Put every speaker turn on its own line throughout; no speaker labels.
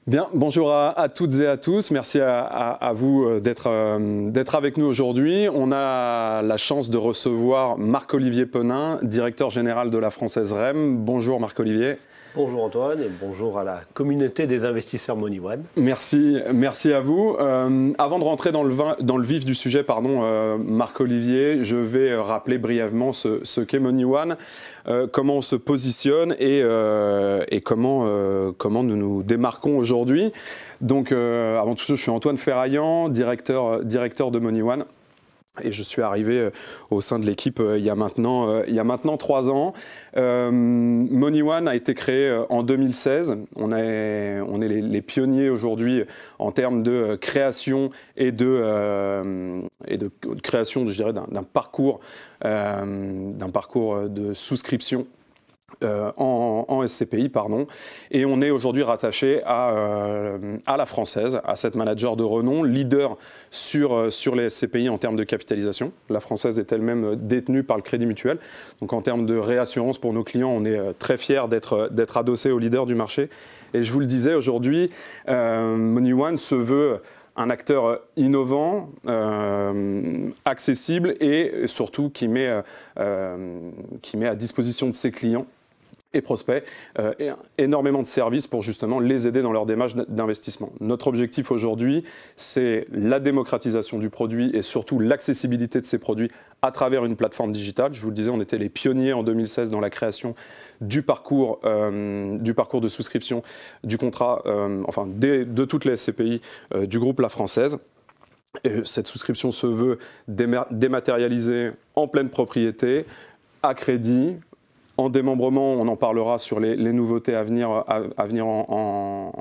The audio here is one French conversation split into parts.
Bien, bonjour à toutes et à tous. Merci à vous d'être avec nous aujourd'hui. On a la chance de recevoir Marc-Olivier Penin, directeur général de la Française REM. Bonjour Marc-Olivier.
Bonjour Antoine et bonjour à la communauté des investisseurs MoneyOne.
Merci à vous. Avant de rentrer dans le vif du sujet, Marc-Olivier, je vais rappeler brièvement ce qu'est MoneyOne, comment on se positionne et comment nous nous démarquons aujourd'hui. Donc, avant tout ça, je suis Antoine Ferraillant, directeur de MoneyOne. Et je suis arrivé au sein de l'équipe il y a maintenant 3 ans. MoneyOne a été créé en 2016. On est les pionniers aujourd'hui en termes de création et de création, je dirais, d'un parcours de souscription. En SCPI, pardon. Et on est aujourd'hui rattaché à la Française, à cette manager de renom, leader sur les SCPI en termes de capitalisation. La Française est elle-même détenue par le Crédit Mutuel. Donc en termes de réassurance pour nos clients, on est très fiers d'être adossé au leader du marché. Et je vous le disais, aujourd'hui, MoneyOne se veut un acteur innovant, accessible et surtout qui met à disposition de ses clients et prospects énormément de services pour justement les aider dans leur démarche d'investissement. Notre objectif aujourd'hui, c'est la démocratisation du produit et surtout l'accessibilité de ces produits à travers une plateforme digitale. Je vous le disais, on était les pionniers en 2016 dans la création du parcours de souscription du contrat, de toutes les SCPI du groupe La Française. Et cette souscription se veut dématérialisée, en pleine propriété, à crédit. En démembrement, on en parlera sur les nouveautés à venir en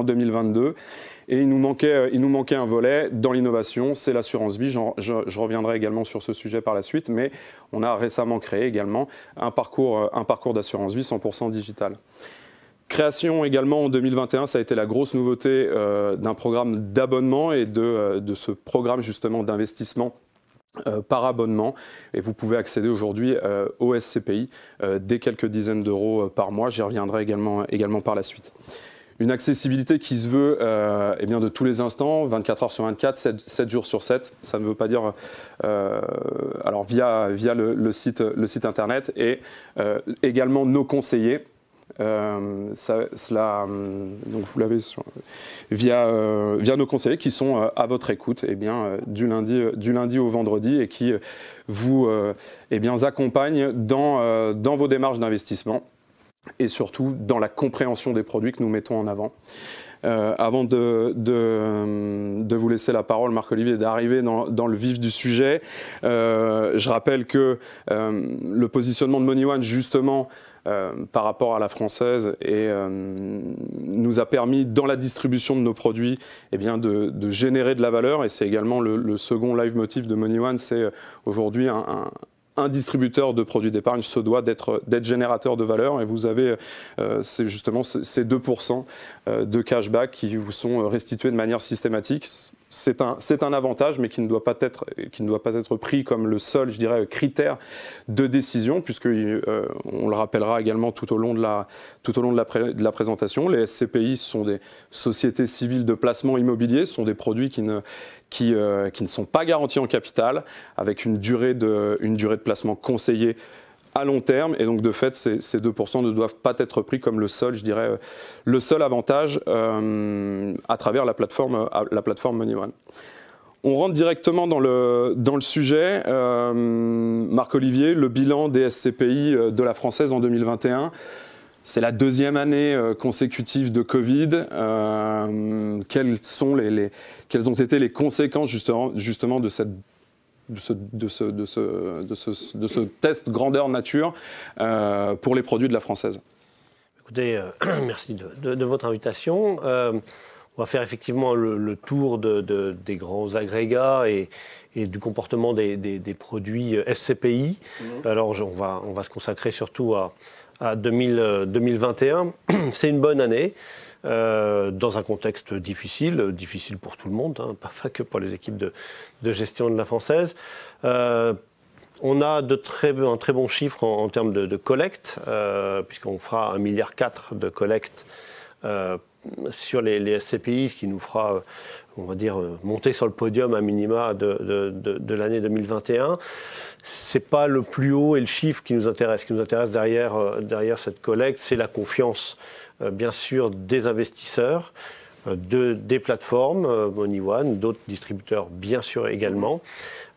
2022. Et il nous manquait un volet dans l'innovation, c'est l'assurance vie. Je reviendrai également sur ce sujet par la suite, mais on a récemment créé également un parcours d'assurance vie 100% digital. Création également en 2021, ça a été la grosse nouveauté d'un programme d'abonnement et de ce programme justement d'investissement par abonnement, et vous pouvez accéder aujourd'hui au SCPI dès quelques dizaines d'euros par mois. J'y reviendrai également par la suite. Une accessibilité qui se veut de tous les instants, 24 heures sur 24, 7 jours sur 7. Ça ne veut pas dire via le site internet et également nos conseillers. Donc vous l'avez via nos conseillers qui sont à votre écoute du lundi au vendredi et qui vous accompagnent dans vos démarches d'investissement et surtout dans la compréhension des produits que nous mettons en avant. Avant de vous laisser la parole, Marc-Olivier, d'arriver dans le vif du sujet, je rappelle que le positionnement de MoneyOne, justement, par rapport à la Française nous a permis dans la distribution de nos produits de générer de la valeur, et c'est également le second leitmotiv de MoneyOne. C'est aujourd'hui un distributeur de produits d'épargne se doit d'être générateur de valeur, et vous avez c'est justement ces 2% de cashback qui vous sont restitués de manière systématique. C'est un avantage, mais qui ne doit pas être pris comme le seul, je dirais, critère de décision, puisque on le rappellera également tout au long de la présentation. Les SCPI sont des sociétés civiles de placement immobilier, ce sont des produits qui ne sont pas garantis en capital, avec une durée de placement conseillée à long terme, et donc de fait ces 2% ne doivent pas être pris comme le seul avantage à travers la plateforme MoneyOne. On rentre directement dans le sujet. Marc-Olivier, le bilan des SCPI de la Française en 2021, c'est la 2e année consécutive de Covid. Quelles ont été les conséquences justement de ce test grandeur nature pour les produits de la Française?
Écoutez, merci de votre invitation. On va faire effectivement le tour des grands agrégats et du comportement des produits SCPI. Alors on va se consacrer surtout à 2021. C'est une bonne année. Dans un contexte difficile pour tout le monde, pas que pour les équipes de gestion de la Française. On a un très bon chiffre en termes de collecte, puisqu'on fera 1,4 milliard de collecte sur les SCPI, ce qui nous fera, on va dire, monter sur le podium à minima de l'année 2021. Ce n'est pas le plus haut et le chiffre qui nous intéresse. Ce qui nous intéresse derrière cette collecte, c'est la confiance, bien sûr, des investisseurs, des plateformes, MoneyOne, d'autres distributeurs, bien sûr, également.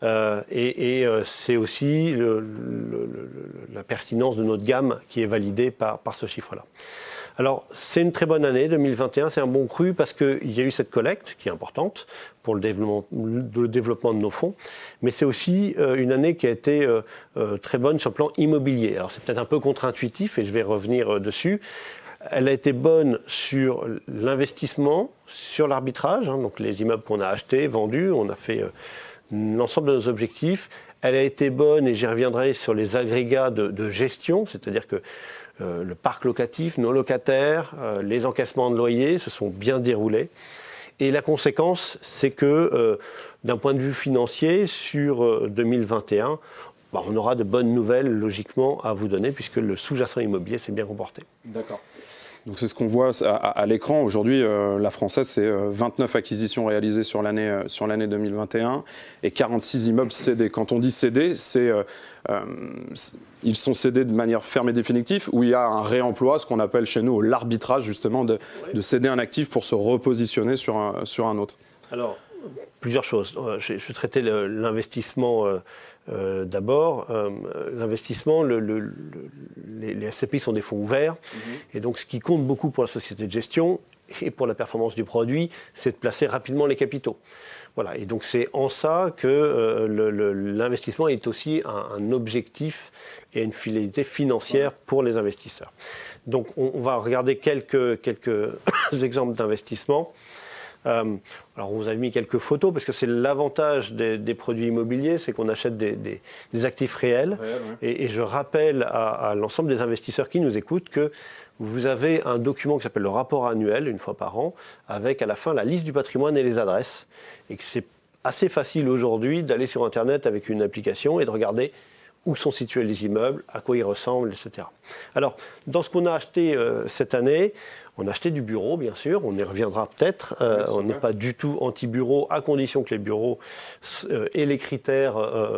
C'est aussi la pertinence de notre gamme qui est validée par ce chiffre-là. Alors, c'est une très bonne année, 2021, c'est un bon cru parce qu'il y a eu cette collecte qui est importante pour le développement de nos fonds, mais c'est aussi une année qui a été très bonne sur le plan immobilier. Alors, c'est peut-être un peu contre-intuitif et je vais revenir dessus. Elle a été bonne sur l'investissement, sur l'arbitrage, donc les immeubles qu'on a achetés, vendus, on a fait l'ensemble de nos objectifs. Elle a été bonne, et j'y reviendrai, sur les agrégats de gestion, c'est-à-dire que le parc locatif, nos locataires, les encaissements de loyers se sont bien déroulés. Et la conséquence, c'est que d'un point de vue financier, sur 2021, on aura de bonnes nouvelles, logiquement, à vous donner, puisque le sous-jacent immobilier s'est bien comporté.
D'accord. Donc c'est ce qu'on voit à l'écran. Aujourd'hui, la Française, c'est 29 acquisitions réalisées sur l'année 2021 et 46 immeubles cédés. Quand on dit cédés, ils sont cédés de manière ferme et définitive, ou il y a un réemploi, ce qu'on appelle chez nous l'arbitrage, justement, de céder un actif pour se repositionner sur un autre.
Alors, plusieurs choses. Je vais traiter l'investissement d'abord. L'investissement, les SCPI sont des fonds ouverts. Et donc, ce qui compte beaucoup pour la société de gestion et pour la performance du produit, c'est de placer rapidement les capitaux. Voilà. Et donc, c'est en ça que l'investissement est aussi un objectif et une finalité financière pour les investisseurs. Donc, on va regarder quelques exemples d'investissement. Alors on vous a mis quelques photos parce que c'est l'avantage des produits immobiliers, c'est qu'on achète des actifs réels. Et je rappelle à l'ensemble des investisseurs qui nous écoutent que vous avez un document qui s'appelle le rapport annuel, une fois par an, avec à la fin la liste du patrimoine et les adresses. Et que c'est assez facile aujourd'hui d'aller sur Internet avec une application et de regarder où sont situés les immeubles, à quoi ils ressemblent, etc. Alors, dans ce qu'on a acheté cette année, on a acheté du bureau, bien sûr, on y reviendra peut-être. On n'est pas du tout anti-bureau, à condition que les bureaux aient les critères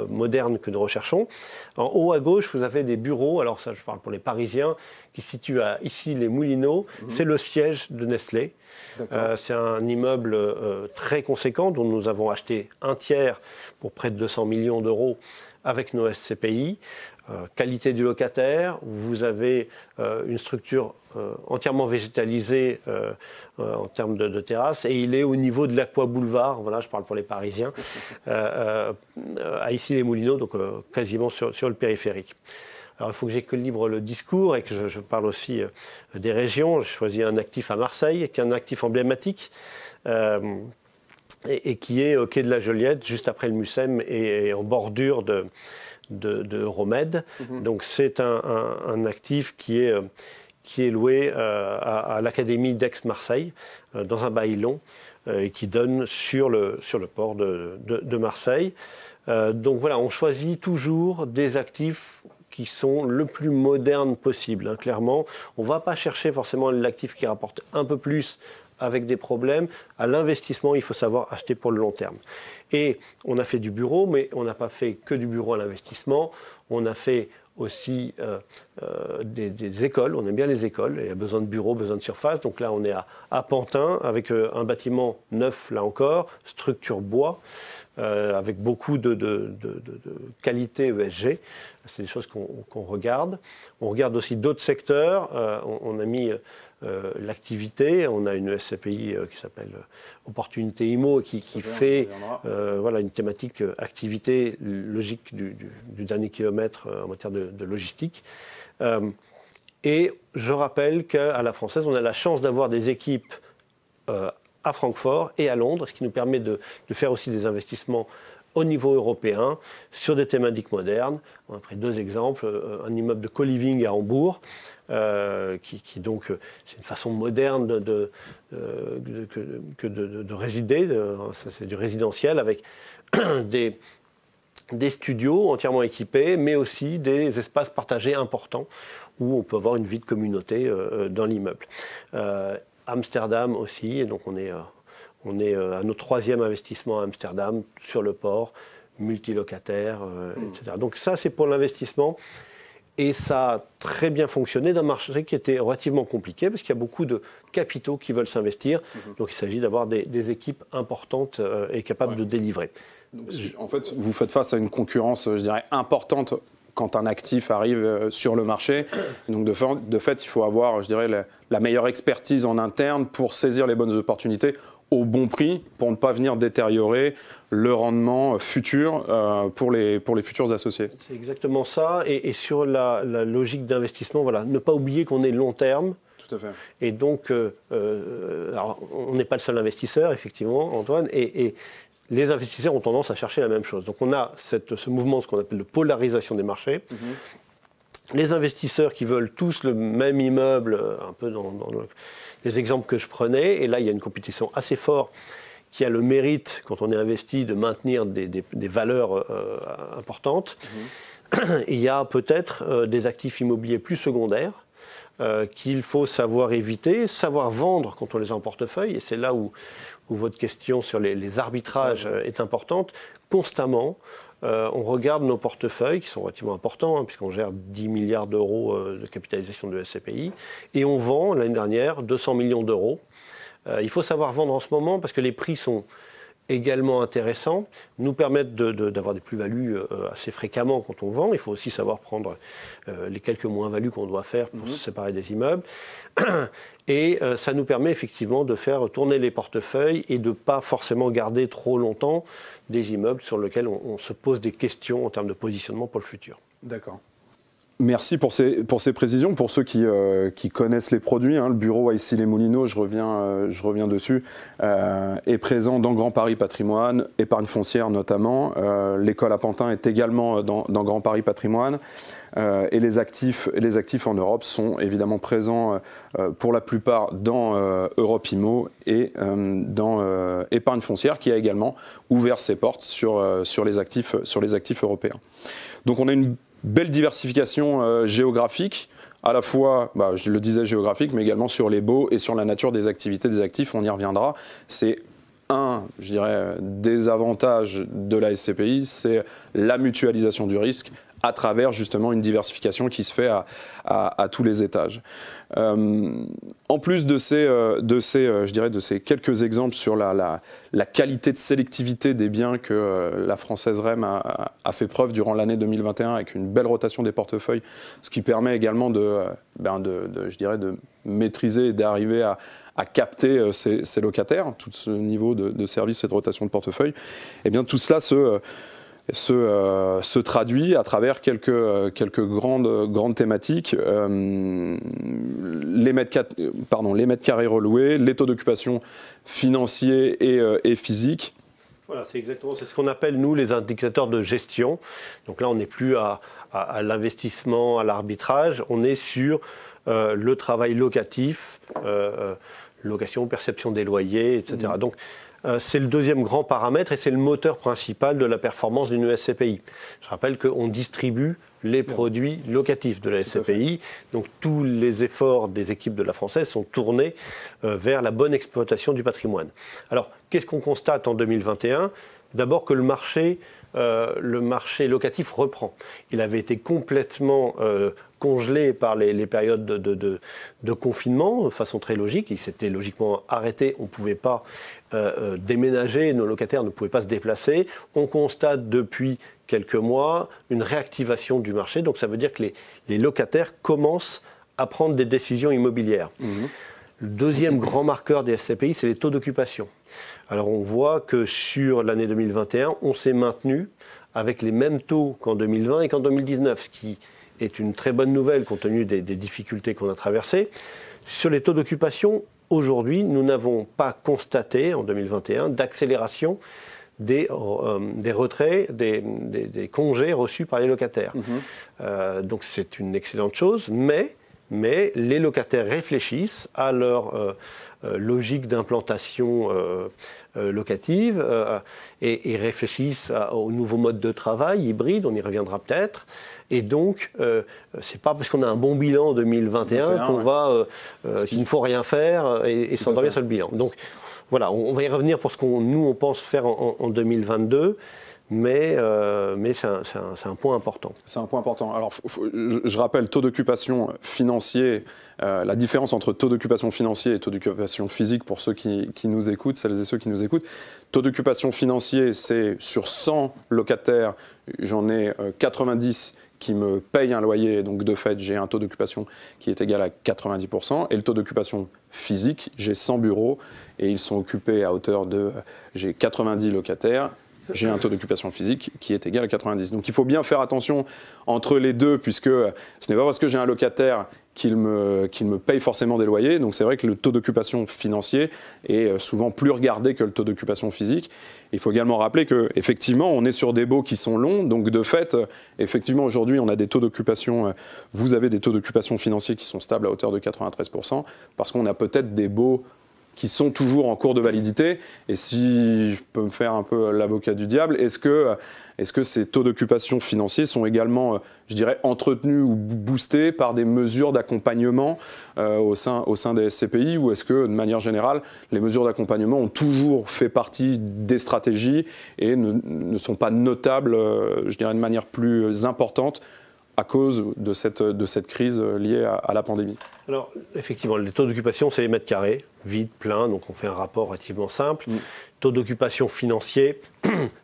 modernes que nous recherchons. En haut à gauche, vous avez des bureaux, alors ça je parle pour les Parisiens, qui se situent à Issy-les-Moulineaux. C'est le siège de Nestlé. C'est un immeuble très conséquent dont nous avons acheté un tiers pour près de 200 millions d'euros avec nos SCPI, qualité du locataire, vous avez une structure entièrement végétalisée en termes de terrasse, et il est au niveau de l'Aqua Boulevard, voilà, je parle pour les Parisiens, à Issy-les-Moulineaux, donc quasiment sur le périphérique. Alors il faut que j'équilibre le discours et que je parle aussi des régions. J'ai choisi un actif à Marseille, qui est un actif emblématique, et qui est au quai de la Joliette, juste après le Mucem et en bordure de Euromède. Donc c'est un actif qui est loué à l'Académie d'Aix-Marseille, dans un bail long, et qui donne sur le port de Marseille. Donc voilà, on choisit toujours des actifs qui sont le plus modernes possible, clairement. On ne va pas chercher forcément l'actif qui rapporte un peu plus avec des problèmes. À l'investissement, il faut savoir acheter pour le long terme. Et on a fait du bureau, mais on n'a pas fait que du bureau à l'investissement. On a fait aussi des écoles. On aime bien les écoles. Il y a besoin de bureaux, besoin de surface. Donc là, on est à Pantin, avec un bâtiment neuf, là encore, structure bois, avec beaucoup de qualité ESG. C'est des choses qu'on regarde. On regarde aussi d'autres secteurs. On a mis l'activité. On a une SCPI qui s'appelle Opportunité Immo, qui fait une thématique activité logique du dernier kilomètre en matière de logistique. Et je rappelle qu'à la Française, on a la chance d'avoir des équipes à Francfort et à Londres, ce qui nous permet de faire aussi des investissements au niveau européen sur des thématiques modernes. On a pris deux exemples, un immeuble de co-living à Hambourg, qui donc, c'est une façon moderne de résider, ça c'est du résidentiel avec des studios entièrement équipés, mais aussi des espaces partagés importants où on peut avoir une vie de communauté dans l'immeuble. Amsterdam aussi, et donc on est à notre 3e investissement à Amsterdam, sur le port, multilocataire, etc. Donc ça, c'est pour l'investissement. Et ça a très bien fonctionné dans un marché qui était relativement compliqué, parce qu'il y a beaucoup de capitaux qui veulent s'investir. Donc il s'agit d'avoir des équipes importantes et capables de délivrer.
Donc, en fait, vous faites face à une concurrence, je dirais, importante quand un actif arrive sur le marché. Et donc de fait, il faut avoir, je dirais, la meilleure expertise en interne pour saisir les bonnes opportunités au bon prix, pour ne pas venir détériorer le rendement futur pour les futurs associés.
C'est exactement ça. Et sur la logique d'investissement, voilà, ne pas oublier qu'on est long terme.
Tout à fait.
Et donc, alors, on n'est pas le seul investisseur, effectivement, Antoine, et les investisseurs ont tendance à chercher la même chose. Donc on a ce mouvement, ce qu'on appelle de polarisation des marchés. Les investisseurs qui veulent tous le même immeuble, un peu dans les exemples que je prenais, et là il y a une compétition assez forte qui a le mérite, quand on est investi, de maintenir des valeurs importantes. Il y a peut-être des actifs immobiliers plus secondaires qu'il faut savoir éviter, savoir vendre quand on les a en portefeuille, et c'est là où votre question sur les arbitrages est importante. Constamment, on regarde nos portefeuilles, qui sont relativement importants, puisqu'on gère 10 milliards d'euros de capitalisation de SCPI, et on vend, l'année dernière, 200 millions d'euros. Il faut savoir vendre en ce moment, parce que les prix sont également intéressants, nous permettent d'avoir des plus-values assez fréquemment quand on vend. Il faut aussi savoir prendre les quelques moins-values qu'on doit faire pour se séparer des immeubles. Et ça nous permet effectivement de faire tourner les portefeuilles et de ne pas forcément garder trop longtemps des immeubles sur lesquels on se pose des questions en termes de positionnement pour le futur.
D'accord. Merci pour ces précisions. Pour ceux qui connaissent les produits, le bureau Issy-les-Moulineaux, je reviens dessus, est présent dans Grand Paris Patrimoine, épargne foncière notamment. L'école à Pantin est également dans Grand Paris Patrimoine. Et les actifs en Europe sont évidemment présents pour la plupart dans Europe Immo et dans épargne foncière, qui a également ouvert ses portes sur les actifs européens. Donc on a une belle diversification géographique, à la fois, je le disais, géographique, mais également sur les baux et sur la nature des activités des actifs, on y reviendra. C'est je dirais, des avantages de la SCPI, c'est la mutualisation du risque à travers justement une diversification qui se fait à tous les étages. En plus de ces quelques exemples sur la qualité de sélectivité des biens que la Française REM a fait preuve durant l'année 2021 avec une belle rotation des portefeuilles, ce qui permet également de maîtriser et d'arriver à capter ces locataires, tout ce niveau de service et de rotation de portefeuille, et bien tout cela se traduit à travers quelques grandes thématiques, les mètres carrés reloués, les taux d'occupation financiers et physiques.
Voilà, c'est ce qu'on appelle, nous, les indicateurs de gestion. Donc là, on n'est plus à l'investissement, à l'arbitrage, on est sur le travail locatif, location, perception des loyers, etc. Donc, c'est le deuxième grand paramètre et c'est le moteur principal de la performance d'une SCPI. Je rappelle qu'on distribue les produits locatifs de la SCPI, donc tous les efforts des équipes de la Française sont tournés vers la bonne exploitation du patrimoine. Alors, qu'est-ce qu'on constate en 2021 ? D'abord que le marché locatif reprend. Il avait été complètement congelé par les périodes de confinement, de façon très logique. Il s'était logiquement arrêté. On ne pouvait pas déménager, nos locataires ne pouvaient pas se déplacer. On constate depuis quelques mois une réactivation du marché. Donc ça veut dire que les locataires commencent à prendre des décisions immobilières. Le deuxième grand marqueur des SCPI, c'est les taux d'occupation. Alors on voit que sur l'année 2021, on s'est maintenu avec les mêmes taux qu'en 2020 et qu'en 2019, ce qui est une très bonne nouvelle compte tenu des difficultés qu'on a traversées. Sur les taux d'occupation, aujourd'hui, nous n'avons pas constaté en 2021 d'accélération des retraits, des congés reçus par les locataires. Donc c'est une excellente chose, mais mais les locataires réfléchissent à leur logique d'implantation locative et réfléchissent aux nouveaux modes de travail hybrides, on y reviendra peut-être. Et donc, c'est pas parce qu'on a un bon bilan en 2021 qu'on va, qu'il ne faut rien faire et s'endormir sur le bilan. Donc, voilà, on va y revenir pour ce qu'on pense faire en 2022. Mais c'est un point important.
C'est un point important. Alors, je rappelle, taux d'occupation financier, la différence entre taux d'occupation financier et taux d'occupation physique pour ceux qui nous écoutent, celles et ceux qui nous écoutent. Taux d'occupation financier, c'est sur 100 locataires, j'en ai 90 qui me payent un loyer, donc de fait, j'ai un taux d'occupation qui est égal à 90%. Et le taux d'occupation physique, j'ai 100 bureaux et ils sont occupés à hauteur de... J'ai 90 locataires. J'ai un taux d'occupation physique qui est égal à 90. Donc il faut bien faire attention entre les deux, puisque ce n'est pas parce que j'ai un locataire qu'il me paye forcément des loyers. Donc c'est vrai que le taux d'occupation financier est souvent plus regardé que le taux d'occupation physique. Il faut également rappeler qu'effectivement, on est sur des baux qui sont longs. Donc de fait, effectivement, aujourd'hui, on a des taux d'occupation, vous avez des taux d'occupation financiers qui sont stables à hauteur de 93%, parce qu'on a peut-être des baux qui sont toujours en cours de validité. Et si je peux me faire un peu l'avocat du diable, est-ce que ces taux d'occupation financiers sont également, je dirais, entretenus ou boostés par des mesures d'accompagnement au sein des SCPI, ou est-ce que, de manière générale, les mesures d'accompagnement ont toujours fait partie des stratégies et ne sont pas notables, je dirais, de manière plus importante à cause de cette crise liée à la pandémie?
Alors, effectivement, les taux d'occupation, c'est les mètres carrés, vide, plein, donc on fait un rapport relativement simple. Taux d'occupation financier,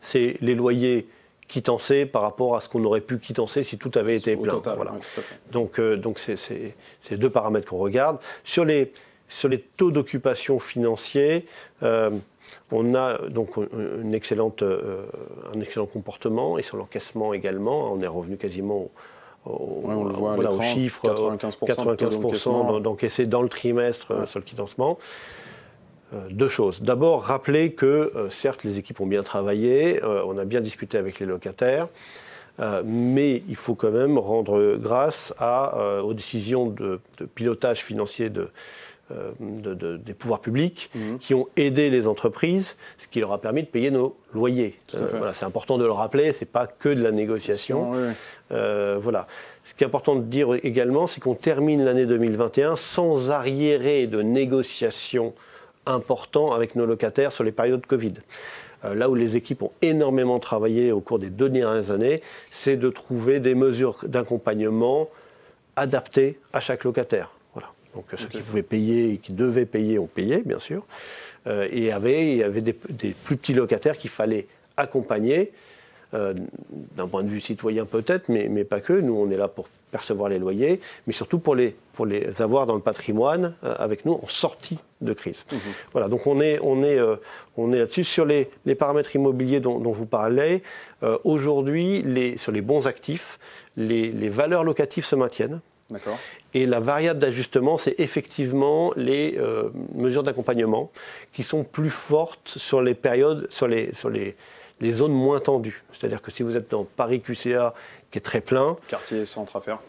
c'est les loyers quittançés par rapport à ce qu'on aurait pu quittancer si tout avait été plein.
Total,
voilà.
Oui,
donc c'est deux paramètres qu'on regarde. Sur les taux d'occupation financier, on a donc un excellent comportement, et sur l'encaissement également, on est revenu quasiment
on le voit
au chiffre 95% d'encaissés dans le trimestre sur le quittancement. Deux choses. D'abord, rappeler que, certes, les équipes ont bien travaillé, on a bien discuté avec les locataires, mais il faut quand même rendre grâce aux décisions de pilotage financier des pouvoirs publics qui ont aidé les entreprises, ce qui leur a permis de payer nos loyers. Voilà, c'est important de le rappeler, ce n'est pas que de la négociation. Voilà. Ce qui est important de dire également, c'est qu'on termine l'année 2021 sans arriéré de négociations importants avec nos locataires sur les périodes de Covid. Là où les équipes ont énormément travaillé au cours des 2 dernières années, c'est de trouver des mesures d'accompagnement adaptées à chaque locataire. Voilà. Donc ceux qui pouvaient payer et qui devaient payer ont payé, bien sûr. Et il y avait des plus petits locataires qu'il fallait accompagner, d'un point de vue citoyen peut-être, mais pas que. Nous, on est là pour percevoir les loyers, mais surtout pour les avoir dans le patrimoine avec nous en sortie de crise. Voilà, donc on est là-dessus. Sur les paramètres immobiliers dont vous parlez, aujourd'hui, sur les bons actifs, les valeurs locatives se maintiennent.
D'accord.
Et la variable d'ajustement, c'est effectivement les mesures d'accompagnement qui sont plus fortes sur les périodes, sur les zones moins tendues. C'est-à-dire que si vous êtes dans Paris QCA, qui est très plein...
Quartier centre affaires.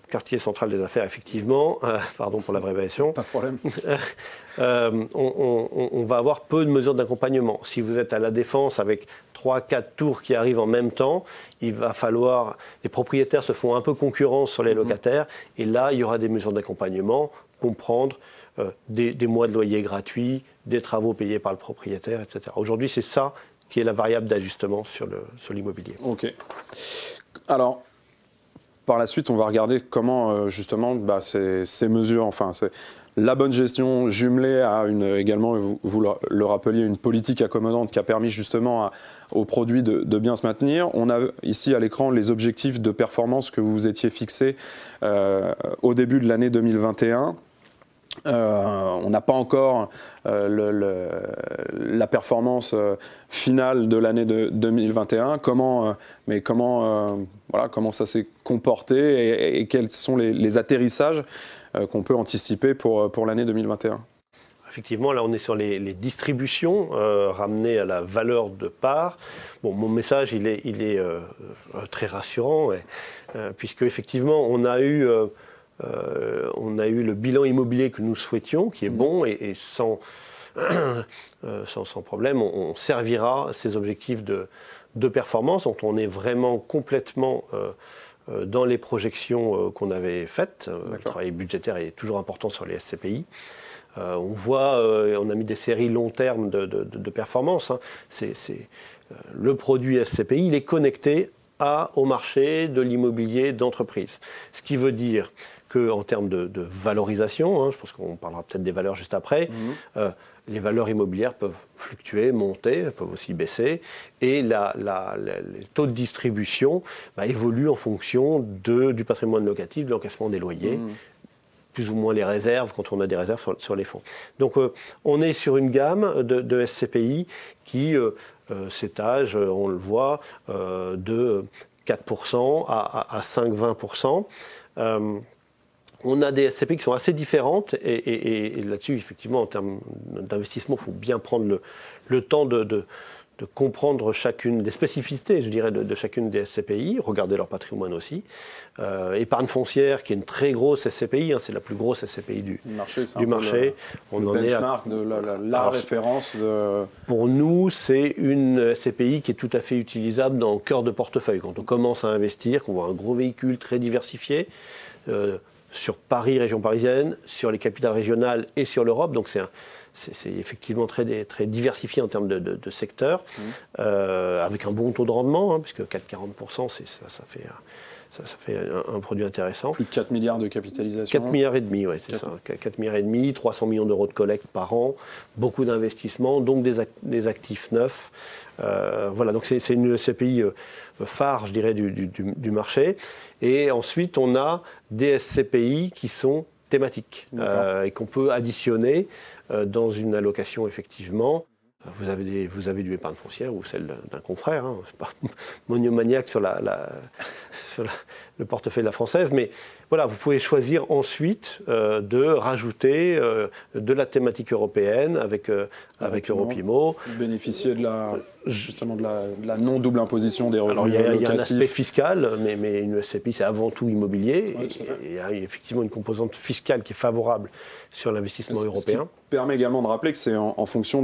Quartier central des affaires, effectivement. Pardon pour l'abréviation.
Pas de problème.
On va avoir peu de mesures d'accompagnement. Si vous êtes à la Défense avec 3-4 tours qui arrivent en même temps, il va falloir... Les propriétaires se font un peu concurrence sur les locataires. Et là, il y aura des mesures d'accompagnement, comprendre des mois de loyer gratuits, des travaux payés par le propriétaire, etc. Aujourd'hui, c'est ça qui est la variable d'ajustement sur l'immobilier.
Ok. Alors, par la suite, on va regarder comment, justement, ces mesures, enfin, c'est la bonne gestion jumelée à également, vous le rappeliez, une politique accommodante qui a permis justement aux produits de bien se maintenir. On a ici à l'écran les objectifs de performance que vous vous étiez fixés au début de l'année 2021. On n'a pas encore la performance finale de l'année 2021. Comment ça s'est comporté et quels sont les atterrissages qu'on peut anticiper pour l'année 2021?
Effectivement, là, on est sur les distributions ramenées à la valeur de part. Bon, mon message, il est très rassurant, puisque effectivement, on a eu on a eu le bilan immobilier que nous souhaitions, qui est bon et sans problème, on servira ces objectifs de performance dont on est vraiment complètement dans les projections qu'on avait faites. Le travail budgétaire est toujours important sur les SCPI. On voit, on a mis des séries long terme de performance. Hein. Le produit SCPI, il est connecté au marché de l'immobilier d'entreprise. Ce qui veut dire qu'en termes de valorisation, hein, je pense qu'on parlera peut-être des valeurs juste après, les valeurs immobilières peuvent fluctuer, monter, peuvent aussi baisser, et les taux de distribution évoluent en fonction du patrimoine locatif, de l'encaissement des loyers, plus ou moins les réserves, quand on a des réserves sur les fonds. Donc on est sur une gamme de SCPI qui s'étage, on le voit, de 4% à 5-20%. On a des SCPI qui sont assez différentes et là-dessus, effectivement, en termes d'investissement, il faut bien prendre le temps de comprendre chacune des spécificités, je dirais, de chacune des SCPI, regarder leur patrimoine aussi. Épargne foncière, qui est une très grosse SCPI, hein, c'est la plus grosse SCPI du marché.
On en benchmark est la référence.
Pour nous, c'est une SCPI qui est tout à fait utilisable dans le cœur de portefeuille. Quand on commence à investir, qu'on voit un gros véhicule très diversifié, sur Paris, région parisienne, sur les capitales régionales et sur l'Europe. Donc c'est effectivement très diversifié en termes de secteurs, avec un bon taux de rendement, hein, puisque 4,40%, ça fait un produit intéressant.
Plus de 4 milliards de capitalisation.
4 milliards et demi, oui, c'est ça. 4 milliards et demi, 300 millions d'euros de collecte par an, beaucoup d'investissements, donc des actifs neufs. Voilà, donc c'est une SCPI phare, je dirais, du marché. Et ensuite, on a des SCPI qui sont thématiques et qu'on peut additionner dans une allocation, effectivement. Vous avez du épargne foncière ou celle d'un confrère, hein. C'est pas monomaniaque sur le portefeuille de la Française, mais voilà, vous pouvez choisir ensuite de rajouter de la thématique européenne avec Europimo.
Bénéficier justement de la non-double imposition des revenus locatifs.
Il y a un aspect fiscal, mais une SCPI, c'est avant tout immobilier. Il y a effectivement une composante fiscale qui est favorable sur l'investissement européen.
Ce qui permet également de rappeler que c'est en fonction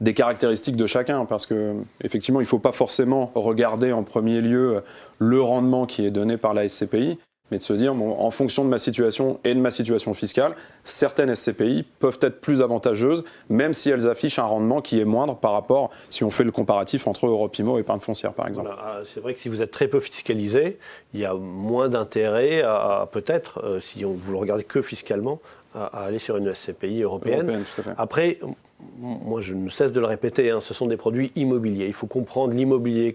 des caractéristiques de chacun, parce qu'effectivement, il ne faut pas forcément regarder en premier lieu le rendement qui est donné par la SCPI, mais de se dire, en fonction de ma situation et de ma situation fiscale, certaines SCPI peuvent être plus avantageuses, même si elles affichent un rendement qui est moindre par rapport, si on fait le comparatif entre Europimo et épargne foncière, par exemple.
Voilà. C'est vrai que si vous êtes très peu fiscalisé, il y a moins d'intérêt à peut-être, si vous le regardez que fiscalement, à aller sur une SCPI européenne.
Tout à fait.
Après, moi je ne cesse de le répéter, hein, ce sont des produits immobiliers. Il faut comprendre l'immobilier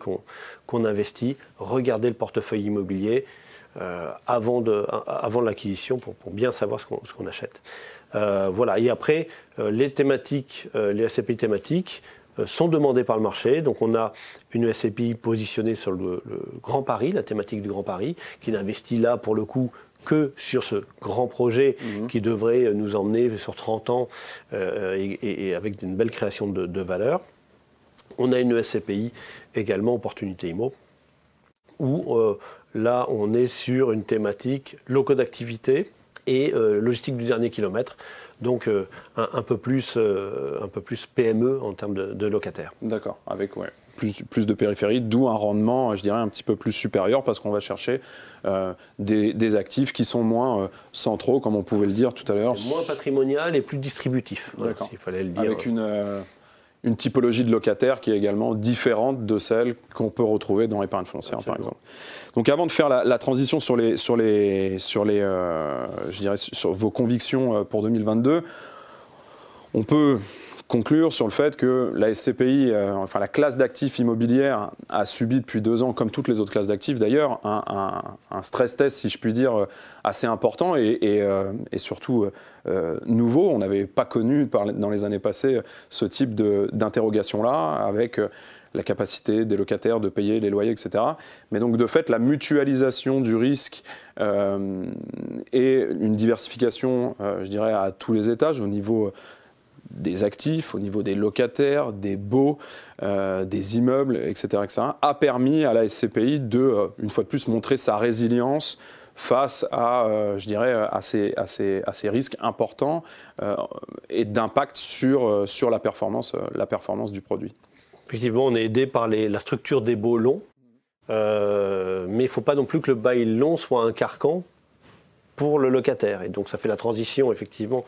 qu'on investit, regarder le portefeuille immobilier avant l'acquisition pour bien savoir ce qu'on achète. Voilà. Et après, les thématiques, les SCPI thématiques sont demandées par le marché. Donc on a une SCPI positionnée sur le Grand Paris, la thématique du Grand Paris, qui n'investit là pour le coup que sur ce grand projet qui devrait nous emmener sur 30 ans et avec une belle création de valeur. On a une SCPI également Opportunité Immo, où là on est sur une thématique locaux d'activité et logistique du dernier kilomètre. Donc un peu plus PME en termes de locataires.
D'accord, avec plus de périphérie, d'où un rendement, je dirais, un petit peu plus supérieur, parce qu'on va chercher des actifs qui sont moins centraux, comme on pouvait le dire tout à l'heure.
C'est moins patrimonial et plus distributif, s'il fallait le dire.
Avec une typologie de locataire qui est également différente de celle qu'on peut retrouver dans l'épargne foncière, par exemple. Donc avant de faire la transition sur vos convictions pour 2022, on peut conclure sur le fait que la SCPI, la classe d'actifs immobilières, a subi depuis 2 ans, comme toutes les autres classes d'actifs d'ailleurs, un stress test, si je puis dire, assez important et surtout nouveau. On n'avait pas connu dans les années passées ce type d'interrogation-là, avec la capacité des locataires de payer les loyers, etc. Mais donc de fait, la mutualisation du risque et une diversification, je dirais, à tous les étages, au niveau des actifs, au niveau des locataires, des baux, des immeubles, etc., a permis à la SCPI de, une fois de plus, montrer sa résilience face à, je dirais, à ces risques importants et d'impact sur la performance du produit.
Effectivement, on est aidé par la structure des baux longs, mais il ne faut pas non plus que le bail long soit un carcan pour le locataire. Et donc ça fait la transition, effectivement,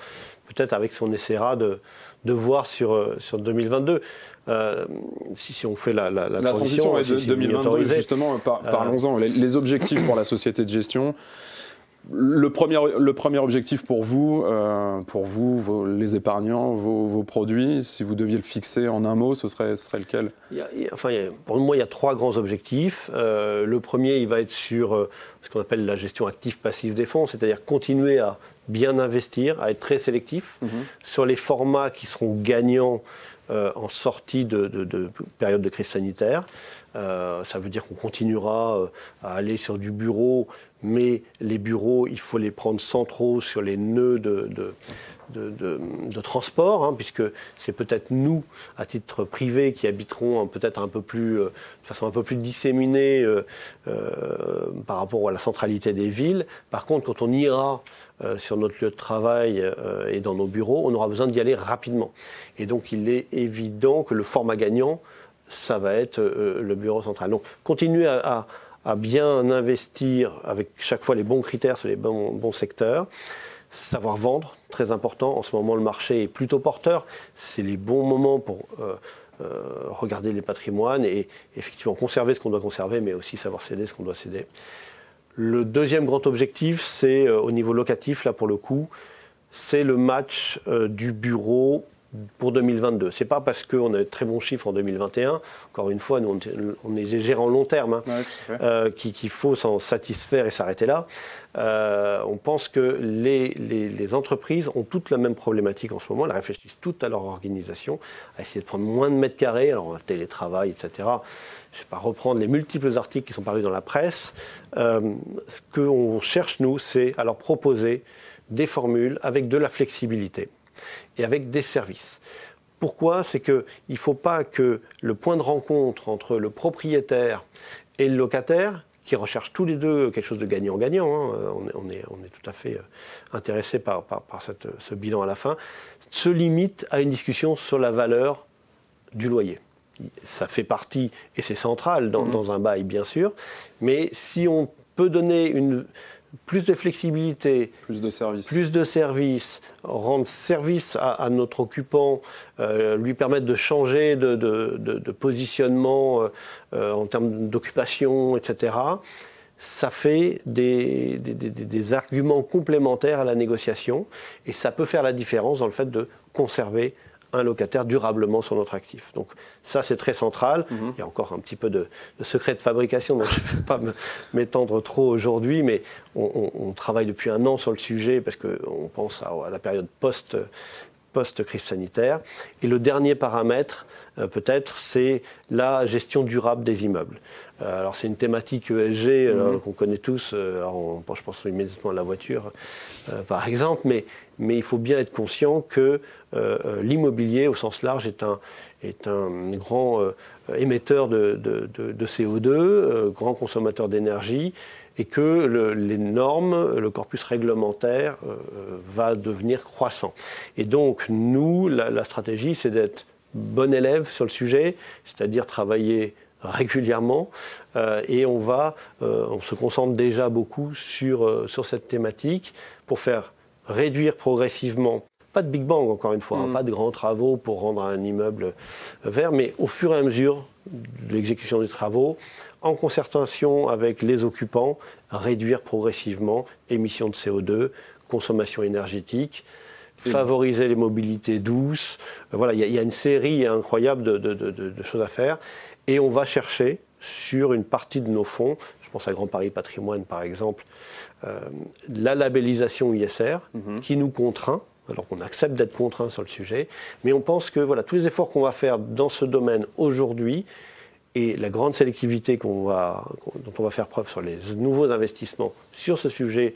peut-être avec ce qu'on essaiera de voir sur 2022. Si on fait la
transition est de 2022, justement, parlons-en. Les objectifs pour la société de gestion. Le premier objectif pour vous, les épargnants, vos produits, si vous deviez le fixer en un mot, ce serait lequel?
Pour moi, il y a 3 grands objectifs. Le premier, il va être sur ce qu'on appelle la gestion active-passive des fonds, c'est-à-dire continuer à bien investir, à être très sélectif sur les formats qui seront gagnants en sortie de période de crise sanitaire. Ça veut dire qu'on continuera à aller sur du bureau, mais les bureaux, il faut les prendre centraux sur les nœuds de transport, puisque c'est peut-être nous, à titre privé, qui habiterons peut-être de façon un peu plus disséminée par rapport à la centralité des villes. Par contre, quand on ira sur notre lieu de travail et dans nos bureaux, on aura besoin d'y aller rapidement. Et donc, il est évident que le format gagnant, ça va être le bureau central. Donc, continuer à bien investir avec chaque fois les bons critères sur les bons secteurs. Savoir vendre, très important. En ce moment, le marché est plutôt porteur. C'est les bons moments pour regarder les patrimoines et effectivement conserver ce qu'on doit conserver, mais aussi savoir céder ce qu'on doit céder. Le deuxième grand objectif, c'est au niveau locatif, là pour le coup, c'est le match du bureau pour 2022. Ce n'est pas parce qu'on a de très bons chiffres en 2021, encore une fois, nous on est gérant long terme, qu'il faut s'en satisfaire et s'arrêter là. On pense que les entreprises ont toutes la même problématique en ce moment, elles réfléchissent toutes à leur organisation, à essayer de prendre moins de mètres carrés, alors télétravail, etc. Je ne vais pas reprendre les multiples articles qui sont parus dans la presse. Ce qu'on cherche, nous, c'est à leur proposer des formules avec de la flexibilité et avec des services. Pourquoi? C'est qu'il ne faut pas que le point de rencontre entre le propriétaire et le locataire, qui recherchent tous les deux quelque chose de gagnant-gagnant, on est tout à fait intéressé par ce bilan à la fin, se limite à une discussion sur la valeur du loyer. Ça fait partie, et c'est central dans un bail bien sûr, mais si on peut donner plus de flexibilité, plus de services, rendre service à notre occupant, lui permettre de changer de positionnement en termes d'occupation, etc., ça fait des arguments complémentaires à la négociation et ça peut faire la différence dans le fait de conserver un locataire durablement sur notre actif. Donc ça, c'est très central. Il y a encore un petit peu de secret de fabrication, donc je ne vais pas m'étendre trop aujourd'hui, mais on travaille depuis 1 an sur le sujet parce qu'on pense à la période post-crise sanitaire. Et le dernier paramètre, peut-être, c'est la gestion durable des immeubles. Alors c'est une thématique ESG qu'on connaît tous, je pense immédiatement à la voiture par exemple, mais il faut bien être conscient que l'immobilier au sens large est un grand émetteur de CO2, grand consommateur d'énergie, et que les normes, le corpus réglementaire va devenir croissant. Et donc nous, la stratégie, c'est d'être bon élève sur le sujet, c'est-à-dire travailler régulièrement et on se concentre déjà beaucoup sur cette thématique pour faire réduire progressivement, pas de big bang encore une fois, pas de grands travaux pour rendre un immeuble vert, mais au fur et à mesure de l'exécution des travaux, en concertation avec les occupants, réduire progressivement émissions de CO2, consommation énergétique, favoriser les mobilités douces. Voilà, il y a une série incroyable de choses à faire. Et on va chercher sur une partie de nos fonds, je pense à Grand Paris Patrimoine par exemple, la labellisation ISR qui nous contraint, alors qu'on accepte d'être contraint sur le sujet, mais on pense que tous les efforts qu'on va faire dans ce domaine aujourd'hui et la grande sélectivité dont on va faire preuve sur les nouveaux investissements sur ce sujet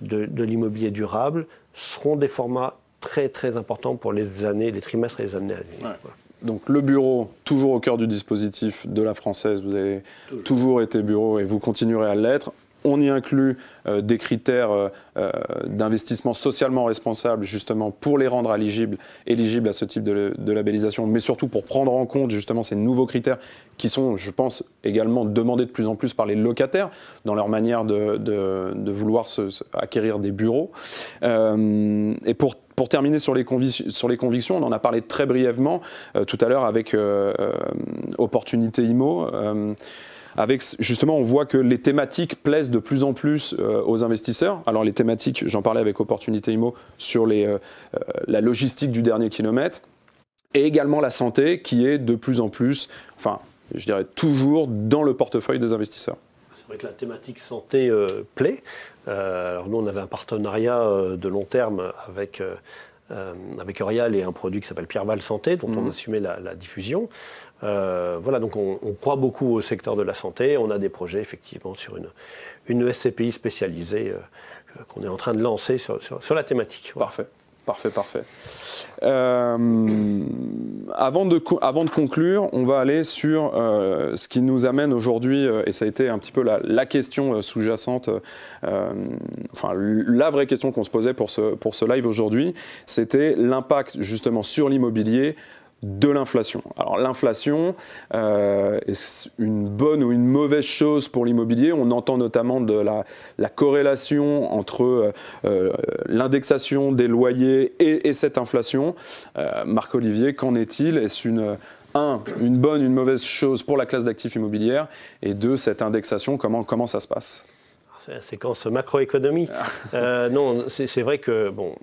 de l'immobilier durable seront des formats très très importants pour les trimestres et les années à venir.
Ouais. Voilà. Donc le bureau, toujours au cœur du dispositif de la Française, vous avez toujours été bureau et vous continuerez à l'être. On y inclut des critères d'investissement socialement responsable, justement, pour les rendre éligibles à ce type de labellisation, mais surtout pour prendre en compte, justement, ces nouveaux critères qui sont, je pense, également demandés de plus en plus par les locataires dans leur manière de vouloir acquérir des bureaux. Et pour terminer sur les convictions, on en a parlé très brièvement tout à l'heure avec Opportunité Immo. Justement, on voit que les thématiques plaisent de plus en plus aux investisseurs. Alors les thématiques, j'en parlais avec Opportunité Immo sur la logistique du dernier kilomètre, et également la santé qui est de plus en plus, enfin, je dirais toujours dans le portefeuille des investisseurs.
C'est vrai que la thématique santé plaît. Alors nous, on avait un partenariat de long terme avec Eurial et un produit qui s'appelle Pierreval Santé, dont on assumait la diffusion. Voilà, donc on croit beaucoup au secteur de la santé. On a des projets effectivement sur une SCPI spécialisée qu'on est en train de lancer sur la thématique. Voilà.
Parfait. Avant de conclure, on va aller sur ce qui nous amène aujourd'hui, et ça a été un petit peu la question sous-jacente, enfin la vraie question qu'on se posait pour ce live aujourd'hui, c'était l'impact justement sur l'immobilier de l'inflation. Alors l'inflation, est une bonne ou une mauvaise chose pour l'immobilier? On entend notamment de la corrélation entre l'indexation des loyers et cette inflation. Marc-Olivier, qu'en est-il? Est-ce une bonne, une mauvaise chose pour la classe d'actifs immobilières? Et deux, cette indexation, comment ça se passe?
C'est la séquence macroéconomie. Non, c'est vrai que bon,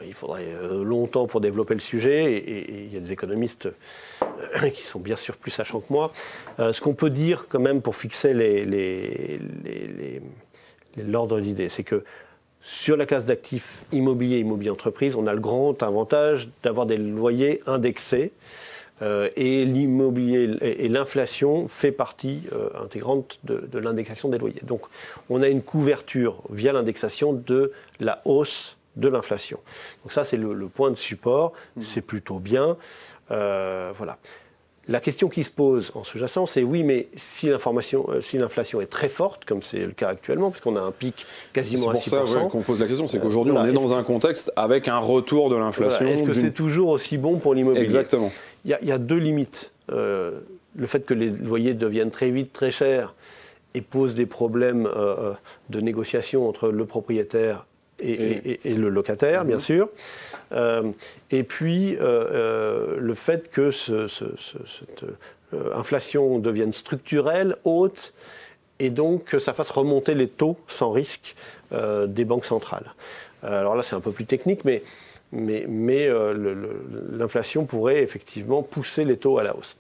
il faudrait longtemps pour développer le sujet, et il y a des économistes qui sont bien sûr plus sachants que moi. Ce qu'on peut dire quand même pour fixer l'ordre d'idée, c'est que sur la classe d'actifs immobilier entreprise, on a le grand avantage d'avoir des loyers indexés. Et l'immobilier et l'inflation fait partie intégrante de l'indexation des loyers. Donc on a une couverture via l'indexation de la hausse de l'inflation. Donc ça c'est le point de support, c'est plutôt bien. Voilà. La question qui se pose en sous-jacent, c'est oui, mais si l'inflation est très forte, comme c'est le cas actuellement, puisqu'on a un pic quasiment à 6%. C'est pour ça
qu'on pose la question, c'est qu'aujourd'hui on est dans un contexte avec un retour de l'inflation.
Est-ce que c'est toujours aussi bon pour l'immobilier?
Exactement.
Il y a deux limites. Le fait que les loyers deviennent très vite très chers et posent des problèmes de négociation entre le propriétaire et le locataire, bien sûr. Et puis, le fait que cette inflation devienne structurelle, haute, et donc que ça fasse remonter les taux sans risque des banques centrales. Alors là, c'est un peu plus technique, mais l'inflation pourrait effectivement pousser les taux à la hausse.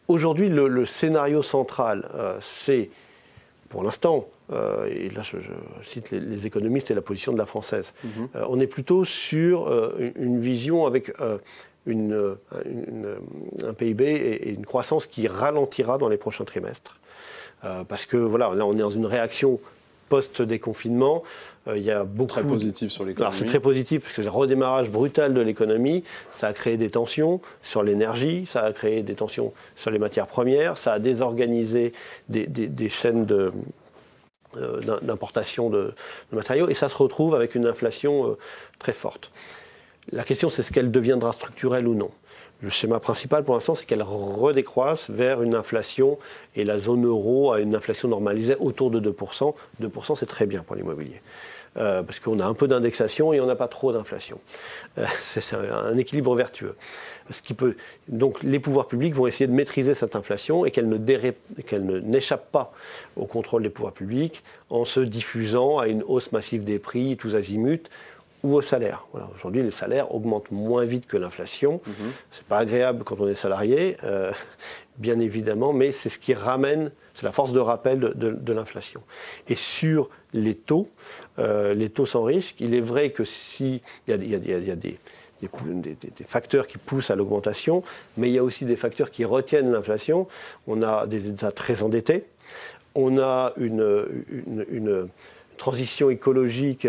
Aujourd'hui, le scénario central, c'est, pour l'instant, et là je cite les économistes et la position de la Française, on est plutôt sur une vision avec un PIB et une croissance qui ralentira dans les prochains trimestres. Parce que voilà, là on est dans une réaction post-déconfinement. Il y a beaucoup
très positif sur l'économie.
Alors c'est très positif parce que le redémarrage brutal de l'économie, ça a créé des tensions sur l'énergie, ça a créé des tensions sur les matières premières, ça a désorganisé des chaînes d'importation de matériaux, et ça se retrouve avec une inflation très forte. La question, c'est ce qu'elle deviendra structurelle ou non. Le schéma principal pour l'instant, c'est qu'elle redécroisse vers une inflation, et la zone euro a une inflation normalisée autour de 2%. 2%, c'est très bien pour l'immobilier. Parce qu'on a un peu d'indexation et on n'a pas trop d'inflation. C'est un équilibre vertueux. Donc les pouvoirs publics vont essayer de maîtriser cette inflation et qu'elle n'échappe pas au contrôle des pouvoirs publics en se diffusant à une hausse massive des prix, tous azimuts, ou aux salaires. Voilà. Aujourd'hui, les salaires augmentent moins vite que l'inflation. C'est pas agréable quand on est salarié, bien évidemment, mais c'est ce qui ramène, c'est la force de rappel de l'inflation. Et sur les taux sans risque, il est vrai que il y a des facteurs qui poussent à l'augmentation, mais il y a aussi des facteurs qui retiennent l'inflation. On a des États très endettés, on a une transition écologique,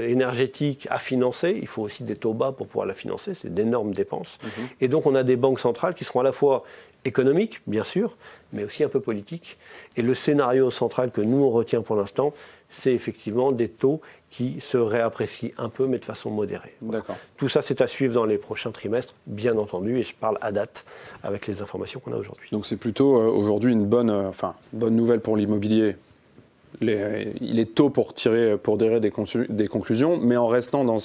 énergétique à financer. Il faut aussi des taux bas pour pouvoir la financer, c'est d'énormes dépenses. Et donc on a des banques centrales qui seront à la fois économique, bien sûr, mais aussi un peu politique. Et le scénario central que nous, on retient pour l'instant, c'est effectivement des taux qui se réapprécient un peu, mais de façon modérée.
D'accord.
Tout ça, c'est à suivre dans les prochains trimestres, bien entendu, et je parle à date avec les informations qu'on a aujourd'hui.
Donc c'est plutôt aujourd'hui une bonne nouvelle pour l'immobilier. Il est tôt pour tirer des conclusions, mais en restant dans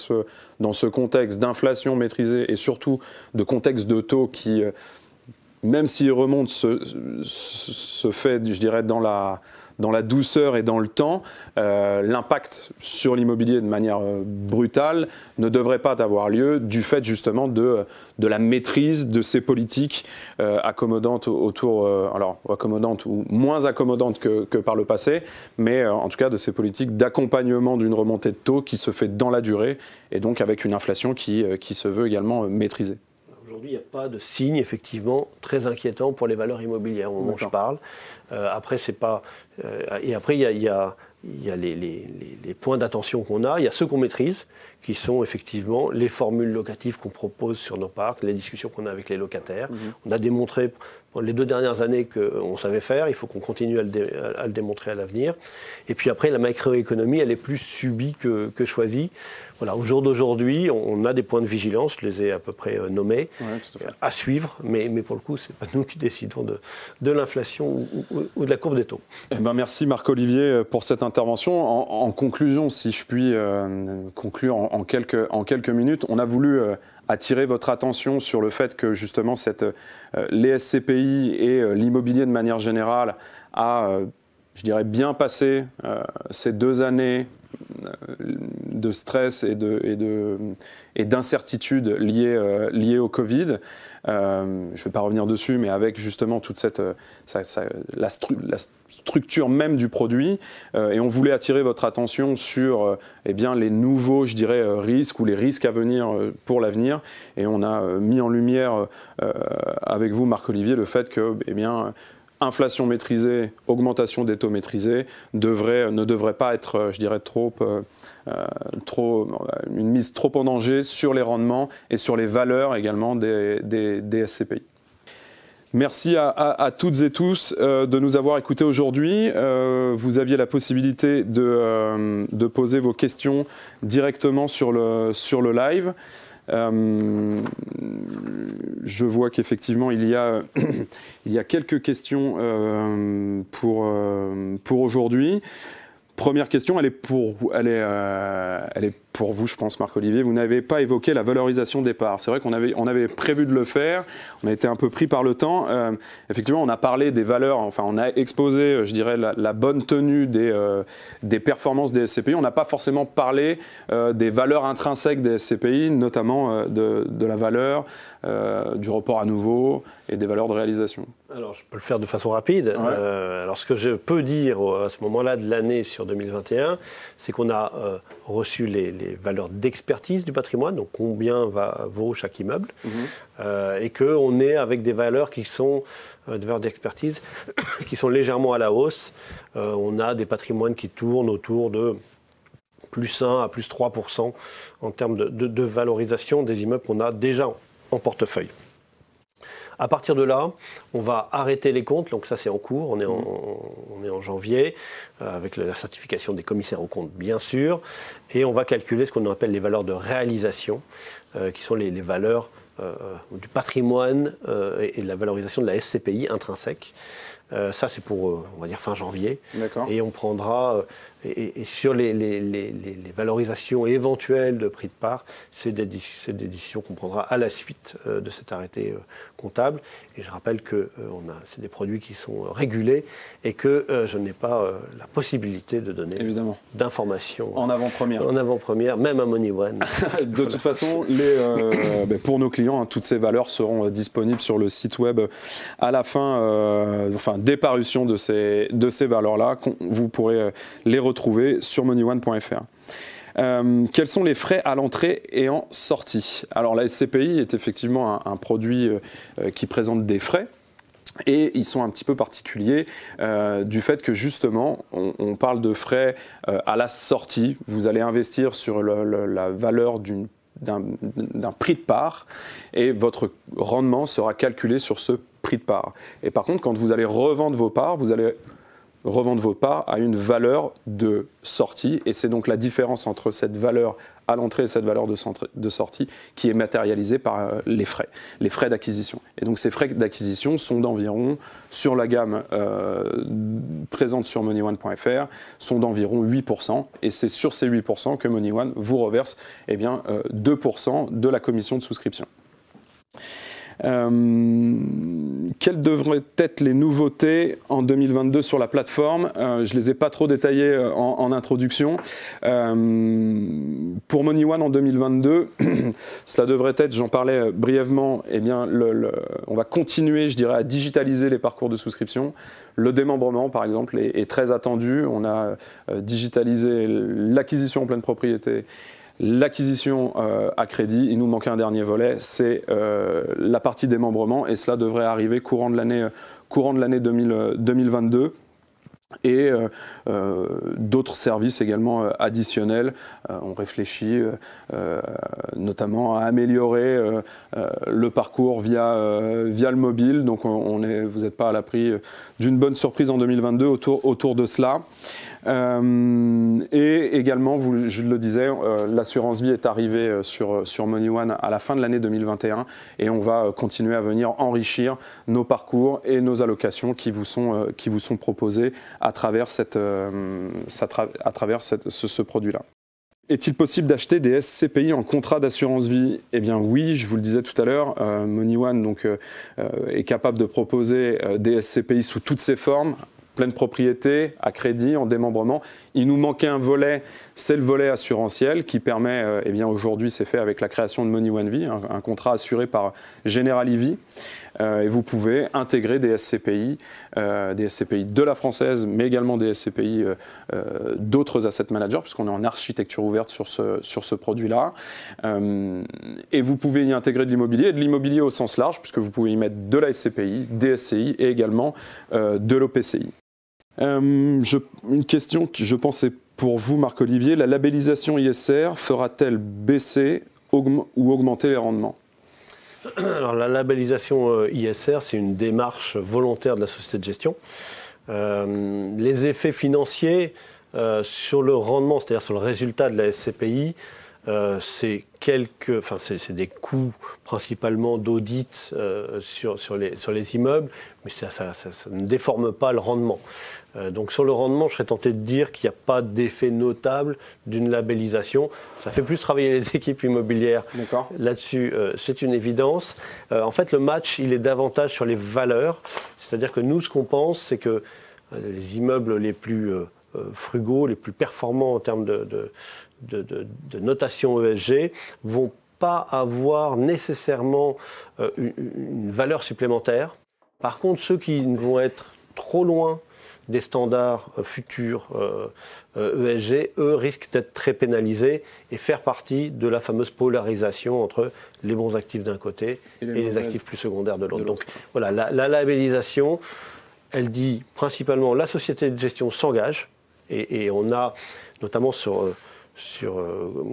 ce contexte d'inflation maîtrisée et surtout de contexte de taux qui, même s'il remonte, se fait, je dirais, dans la douceur et dans le temps, l'impact sur l'immobilier de manière brutale ne devrait pas avoir lieu du fait justement de la maîtrise de ces politiques accommodantes accommodantes ou moins accommodantes que par le passé, mais en tout cas de ces politiques d'accompagnement d'une remontée de taux qui se fait dans la durée et donc avec une inflation qui se veut également maîtrisée.
Aujourd'hui, il n'y a pas de signe effectivement très inquiétant pour les valeurs immobilières au moment où je parle. Après, c'est pas. Et après, il y a les points d'attention qu'on a. Il y a ceux qu'on maîtrise, qui sont effectivement les formules locatives qu'on propose sur nos parcs, les discussions qu'on a avec les locataires. On a démontré pour les 2 dernières années qu'on savait faire. Il faut qu'on continue à le démontrer à l'avenir. Et puis après, la macroéconomie, elle est plus subie que choisie. Voilà, au jour d'aujourd'hui, on a des points de vigilance, je les ai à peu près nommés, à suivre, mais pour le coup, ce n'est pas nous qui décidons de l'inflation ou de la courbe des taux.
Eh ben merci Marc-Olivier pour cette intervention. En conclusion, si je puis conclure en quelques minutes, on a voulu attirer votre attention sur le fait que justement les SCPI et l'immobilier de manière générale a, je dirais, bien passé ces 2 années de stress et d'incertitude liées au Covid. Je ne vais pas revenir dessus, mais avec justement toute la structure même du produit. Et on voulait attirer votre attention sur les nouveaux, je dirais, risques ou les risques à venir pour l'avenir. Et on a mis en lumière avec vous, Marc-Olivier, le fait que, inflation maîtrisée, augmentation des taux maîtrisés ne devrait pas être, je dirais, une mise trop en danger sur les rendements et sur les valeurs également des SCPI. Merci à toutes et tous de nous avoir écoutés aujourd'hui. Vous aviez la possibilité de poser vos questions directement sur le live. Je vois qu'effectivement il y a quelques questions pour aujourd'hui. Première question, elle est pour vous, je pense, Marc-Olivier. Vous n'avez pas évoqué la valorisation des parts. C'est vrai qu'on avait prévu de le faire. On a été un peu pris par le temps. Effectivement, on a parlé des valeurs. Enfin, on a exposé, je dirais, la bonne tenue des performances des SCPI. On n'a pas forcément parlé des valeurs intrinsèques des SCPI, notamment de la valeur, du report à nouveau et des valeurs de réalisation.
Alors, je peux le faire de façon rapide.
Ouais.
Alors, ce que je peux dire à ce moment-là de l'année sur 2021, c'est qu'on a reçu les valeurs d'expertise du patrimoine, donc combien vaut chaque immeuble, et qu'on est avec des valeurs qui sont des valeurs d'expertise qui sont légèrement à la hausse. On a des patrimoines qui tournent autour de plus 1 à plus 3% en termes de valorisation des immeubles qu'on a déjà en portefeuille. À partir de là, on va arrêter les comptes, donc ça c'est en cours, on est en janvier, avec la certification des commissaires aux comptes bien sûr, et on va calculer ce qu'on appelle les valeurs de réalisation, qui sont les valeurs du patrimoine et de la valorisation de la SCPI intrinsèque. Ça c'est pour, on va dire, fin janvier.
D'accord.
Et on prendra, et sur les valorisations éventuelles de prix de part, c'est des décisions qu'on prendra à la suite de cet arrêté comptable. Et je rappelle que c'est des produits qui sont régulés et que je n'ai pas la possibilité de donner d'informations
en avant-première.
En avant-première, même à MoneyOne.
De toute façon, pour nos clients, toutes ces valeurs seront disponibles sur le site web à la fin, des parutions de ces valeurs-là. Vous pourrez les retrouver sur moneyone.fr. Quels sont les frais à l'entrée et en sortie? Alors la SCPI est effectivement un produit qui présente des frais. Et ils sont un petit peu particuliers du fait que justement, on parle de frais à la sortie. Vous allez investir sur la valeur d'un prix de part et votre rendement sera calculé sur ce prix de part. Et par contre, quand vous allez revendre vos parts, vous allez revendre vos parts à une valeur de sortie. Et c'est donc la différence entre cette valeur à l'entrée et cette valeur de sortie qui est matérialisée par les frais d'acquisition. Et donc ces frais d'acquisition sont d'environ, sur la gamme présente sur MoneyOne.fr, sont d'environ 8%. Et c'est sur ces 8% que MoneyOne vous reverse 2% de la commission de souscription. Quelles devraient être les nouveautés en 2022 sur la plateforme? Je ne les ai pas trop détaillées en introduction. Pour MoneyOne en 2022, cela devrait être, j'en parlais brièvement, on va continuer, je dirais, à digitaliser les parcours de souscription. Le démembrement, par exemple, est très attendu. On a digitalisé l'acquisition en pleine propriété, l'acquisition à crédit. Il nous manquait un dernier volet, c'est la partie démembrement, et cela devrait arriver courant de l'année 2022. Et d'autres services également additionnels. On réfléchit notamment à améliorer le parcours via le mobile. Donc vous n'êtes pas à l'abri d'une bonne surprise en 2022 autour de cela. Et également, je le disais, l'assurance vie est arrivée sur MoneyOne à la fin de l'année 2021, et on va continuer à venir enrichir nos parcours et nos allocations qui vous sont proposées à travers ce produit-là. Est-il possible d'acheter des SCPI en contrat d'assurance vie? Eh bien oui, je vous le disais tout à l'heure, MoneyOne est capable de proposer des SCPI sous toutes ses formes, pleine propriété, à crédit, en démembrement. Il nous manquait un volet, c'est le volet assurantiel qui permet, aujourd'hui c'est fait avec la création de MoneyOne Vie, un contrat assuré par Generali Vie. Et vous pouvez intégrer des SCPI de la française, mais également des SCPI d'autres asset managers, puisqu'on est en architecture ouverte sur ce produit-là. Et vous pouvez y intégrer de l'immobilier au sens large, puisque vous pouvez y mettre de la SCPI, des SCI et également de l'OPCI. Une question que je pense est pour vous, Marc-Olivier. La labellisation ISR fera-t-elle baisser ou augmenter les rendements?
Alors, la labellisation ISR, c'est une démarche volontaire de la société de gestion. Les effets financiers sur le rendement, c'est-à-dire sur le résultat de la SCPI, c'est des coûts principalement d'audit sur les immeubles, mais ça ne déforme pas le rendement. Donc sur le rendement, je serais tenté de dire qu'il n'y a pas d'effet notable d'une labellisation. Ça fait plus travailler les équipes immobilières. Là-dessus, c'est une évidence. En fait, le match, il est davantage sur les valeurs. C'est-à-dire que nous, ce qu'on pense, c'est que les immeubles les plus frugaux, les plus performants en termes de notation ESG, vont pas avoir nécessairement une valeur supplémentaire. Par contre, ceux qui vont être trop loin des standards futurs ESG, eux, risquent d'être très pénalisés et faire partie de la fameuse polarisation entre les bons actifs d'un côté et les actifs plus secondaires de l'autre. Donc voilà, la labellisation, elle dit principalement la société de gestion s'engage, et on a notamment sur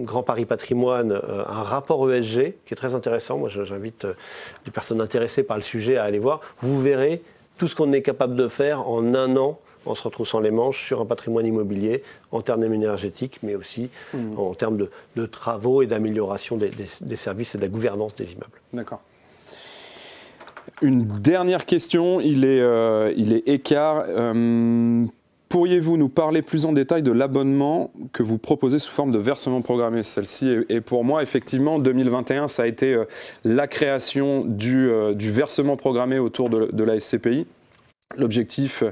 Grand Paris Patrimoine un rapport ESG qui est très intéressant. Moi, j'invite les personnes intéressées par le sujet à aller voir. Vous verrez tout ce qu'on est capable de faire en un an en se retroussant les manches sur un patrimoine immobilier en termes énergétiques, mais aussi en termes de travaux et d'amélioration des services et de la gouvernance des immeubles.
D'accord. Une dernière question, il est écart. Pourriez-vous nous parler plus en détail de l'abonnement que vous proposez sous forme de versement programmé? Celle-ci est pour moi, effectivement, 2021, ça a été la création du versement programmé autour de la SCPI. L'objectif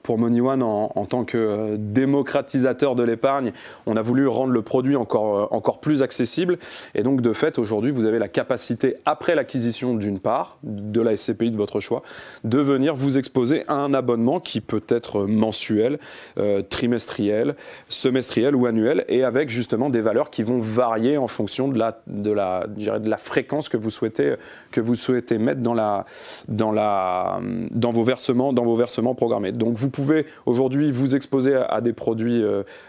pour MoneyOne en tant que démocratisateur de l'épargne, on a voulu rendre le produit encore plus accessible. Et donc, de fait, aujourd'hui, vous avez la capacité, après l'acquisition d'une part de la SCPI de votre choix, de venir vous exposer à un abonnement qui peut être mensuel, trimestriel, semestriel ou annuel, et avec justement des valeurs qui vont varier en fonction de la fréquence que vous souhaitez mettre dans vos versements programmés. Donc, vous pouvez aujourd'hui vous exposer à des produits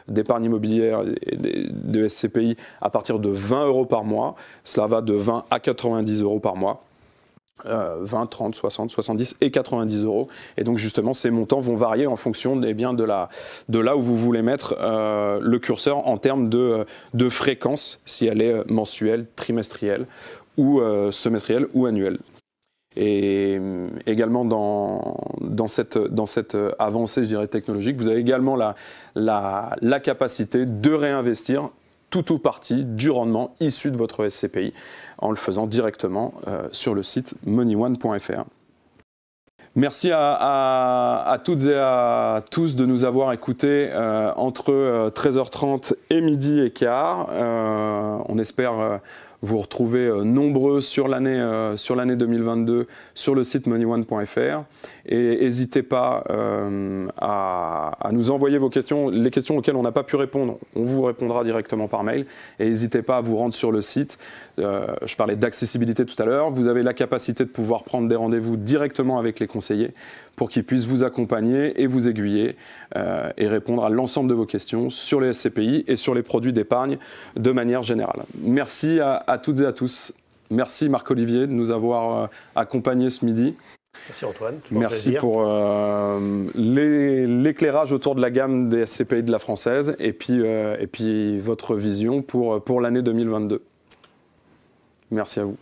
d'épargne immobilière et de SCPI à partir de 20 € par mois. Cela va de 20 à 90 € par mois. 20, 30, 60, 70 et 90 euros. Et donc justement, ces montants vont varier en fonction de là où vous voulez mettre le curseur en termes de fréquence, si elle est mensuelle, trimestrielle ou semestrielle ou annuelle. Et également dans cette avancée, je dirais, technologique, vous avez également la capacité de réinvestir tout ou partie du rendement issu de votre SCPI en le faisant directement sur le site moneyone.fr. Merci à toutes et à tous de nous avoir écoutés entre 13h30 et midi et quart. On espère vous retrouver nombreux sur l'année 2022 sur le site moneyone.fr et n'hésitez pas à nous envoyer vos questions, les questions auxquelles on n'a pas pu répondre, on vous répondra directement par mail et n'hésitez pas à vous rendre sur le site. Je parlais d'accessibilité tout à l'heure, vous avez la capacité de pouvoir prendre des rendez-vous directement avec les conseillers pour qu'ils puissent vous accompagner et vous aiguiller et répondre à l'ensemble de vos questions sur les SCPI et sur les produits d'épargne de manière générale. Merci à toutes et à tous. Merci Marc-Olivier de nous avoir accompagnés ce midi.
Merci Antoine.
Merci pour l'éclairage autour de la gamme des SCPI de la Française et puis votre vision pour l'année 2022. Merci à vous.